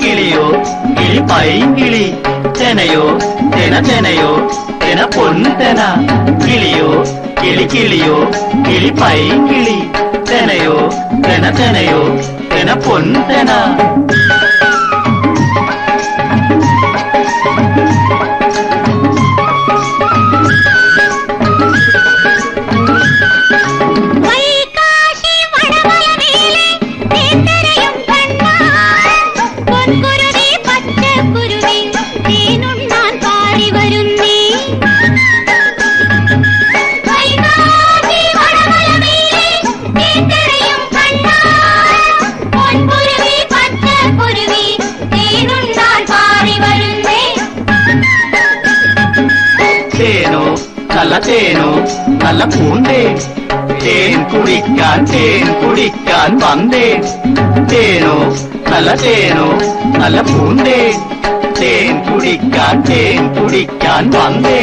കിളിയോ കിളി പൈങ്കിളി തെനയോ തെന തെനയോ തെന പൊൻതെന കിളിയോ കിളി കിളിയോ കിളി പൈങ്കിളി തെനയോ തെന തെനയോ തെന പൊൻതെന നല്ല തേനോ നല്ല പൂന്തേ തേൻ കുടിക്കാൻ വന്നേ തേനോ നല്ല പൂന്തേ തേൻ കുടിക്കാൻ വന്നേ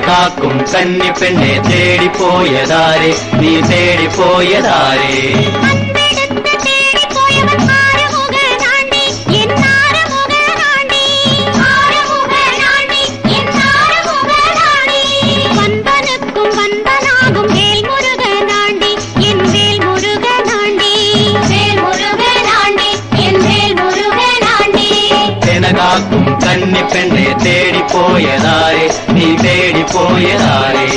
കാക്കും കന്നി പെണ്ണെ തേടിപ്പോയതാരെ നീ തേടിപ്പോയതാരെ കാക്കും കന്നി പെണ്ണെ തേടിപ്പോയതാരെ നീ തേടിപ്പോയതാരെ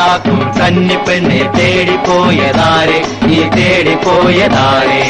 കാക്കും കന്നി പെണ്ണെ തേടിപ്പോയതാരെ നീ തേടിപ്പോയതാരെ